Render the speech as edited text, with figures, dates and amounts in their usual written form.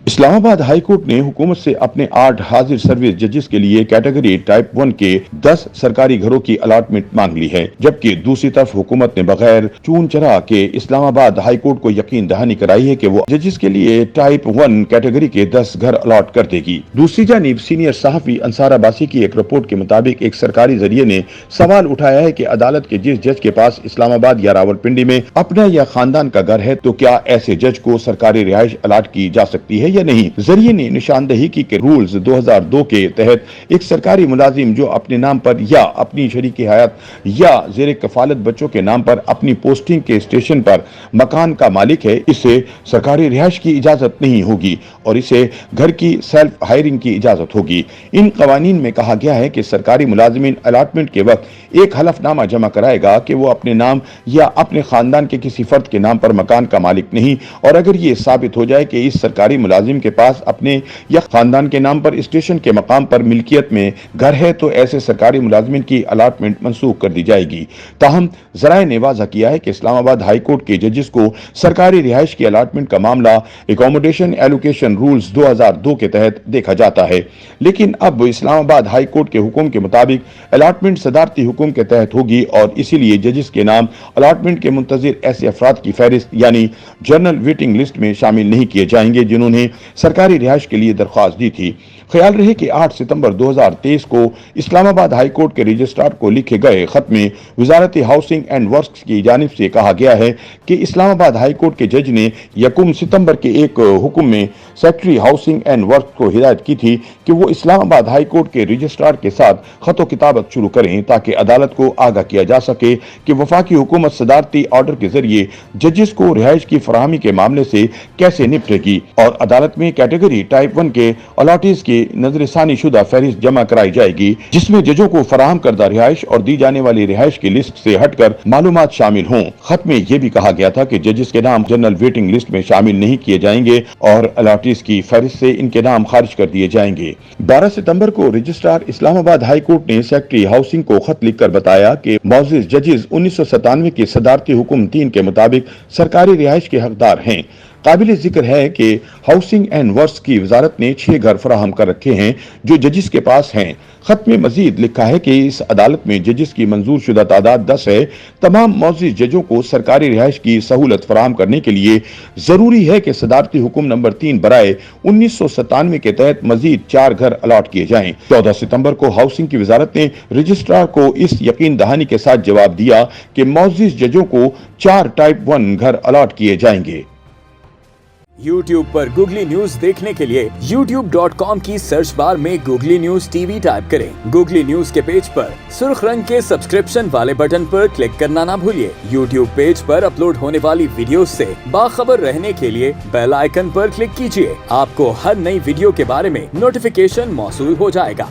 Islamabad high court ने हुकूमत से अपने 8 हाजिर सर्विस जजेस के लिए कैटेगरी टाइप 1 के 10 सरकारी घरों की अलॉटमेंट मांग ली है, जबकि दूसरी तरफ हुकूमत ने बगैर चून चढ़ा के इस्लामाबाद हाई कोर्ट को यकीन दहानी कराई है कि वो जजेस के लिए टाइप 1 कैटेगरी के 10 घर अलॉट कर देगी। दूसरी जानिब सीनियर सहाफी अंसार अब्बासी की एक रिपोर्ट के मुताबिक एक सरकारी जरिए ने सवाल उठाया है कि अदालत के जिस जज के पास इस्लामाबाद या रावलपिंडी में अपना या खानदान का घर है, तो क्या ऐसे जज को सरकारी रिहाइश अलॉट की जा सकती है या नहीं। जरिए ने निशानदही की कि रूल्स 2002 के तहत एक सरकारी मुलाजिम जो अपने नाम पर या अपनी शरीक हयात या जेर कफालत बच्चों के नाम पर अपनी पोस्टिंग के स्टेशन पर मकान का मालिक है, इसे सरकारी रिहाइश की इजाजत नहीं होगी और इसे घर की सेल्फ हायरिंग की इजाजत होगी। इन कवानीन में कहा गया है कि सरकारी मुलाजिमीन अलॉटमेंट के वक्त एक हलफनामा जमा कराएगा कि वो अपने नाम या अपने खानदान के किसी फर्द के नाम पर मकान का मालिक नहीं, और अगर ये साबित हो जाए कि इस सरकारी मुलाजिम के पास अपने या खानदान के नाम पर स्टेशन के मकाम पर मिल्कियत में घर है, तो ऐसे सरकारी मुलाजिमिन की अलॉटमेंट मनसूख कर दी जाएगी। ताहम जराए ने वाज़ा किया है कि इस्लामाबाद हाई कोर्ट के जजेस को सरकारी रिहाइश की अलॉटमेंट का मामला एकोमोडेशन एलोकेशन रूल्स 2002 के तहत देखा जाता है, लेकिन अब इस्लामाबाद हाई कोर्ट के हुक्म के मुताबिक अलॉटमेंट सदारती हुक्म के तहत होगी और इसीलिए जजेस के नाम अलॉटमेंट के मुंतजिर ऐसे अफराद की फहरिस्त यानी जनरल वेटिंग लिस्ट में शामिल नहीं किए जाएंगे जिन्होंने सरकारी रिहाइश के लिए दरख्वास्त दी थी। ख्याल रहे कि 8 सितंबर 2023 को इस्लामाबाद हाई कोर्ट के रजिस्ट्रार को लिखे गए खत में वजारत हाउसिंग एंड वर्क्स की जानिब से कहा गया है कि इस्लामाबाद हाई कोर्ट के जज ने 1 सितंबर के एक हुक्म में सेक्रेटरी हाउसिंग एंड वर्क्स को हिदायत की थी कि वो इस्लामाबाद हाई कोर्ट के रजिस्ट्रार के साथ खतो किताबत शुरू करें ताकि अदालत को आगाह किया जा सके कि वफाकी हुकूमत सदारती ऑर्डर के जरिए जजेस को रिहाइश की फराहमी के मामले से कैसे निपटेगी और अदालत में कैटेगरी टाइप 1 के अलॉटीज की नजरसानी शुदा फहरिस्त जमा कराई जाएगी, जिसमें जजों को फराहम करदा रिहाइश और दी जाने वाली रिहाइश की लिस्ट से हटकर मालूमात शामिल हों। खत में यह भी कहा गया था कि जजेस के नाम जनरल वेटिंग लिस्ट में शामिल नहीं किए जाएंगे और अलॉटीज की फहरिस्त से इनके नाम खारिज कर दिए जाएंगे। 12 सितंबर को रजिस्ट्रार इस्लामाबाद हाई कोर्ट ने सेक्रेटरी हाउसिंग को खत लिखकर बताया कि मौजूद जजेस 1997 के सदारती हुक्म 3 के मुताबिक सरकारी रिहाइश के हकदार हैं। काबिल जिक्र है कि हाउसिंग एंड वर्क्स की वजारत ने 6 घर फराहम कर रखे हैं जो जजिस के पास हैं। खत में मजीद लिखा है कि इस अदालत में जजिस की मंजूर शुदा तादाद 10 है। तमाम मौजूद जजों को सरकारी रिहाइश की सहूलत फराहम करने के लिए जरूरी है कि सदारती हुक्म नंबर 3 बराए 1997 के तहत मजीद 4 घर अलॉट किए जाएं। 14 सितंबर को हाउसिंग की वजारत ने रजिस्ट्रार को इस यकीन दहानी के साथ जवाब दिया कि मौजूद जजों को 4 टाइप 1 घर अलॉट किए जाएंगे। YouTube पर गूगली न्यूज देखने के लिए youtube.com की सर्च बार में गूगली न्यूज टीवी टाइप करें। गूगली न्यूज के पेज पर सुर्ख रंग के सब्सक्रिप्शन वाले बटन पर क्लिक करना ना भूलिए। YouTube पेज पर अपलोड होने वाली वीडियो से बाखबर रहने के लिए बेल आइकन पर क्लिक कीजिए। आपको हर नई वीडियो के बारे में नोटिफिकेशन मौसूल हो जाएगा।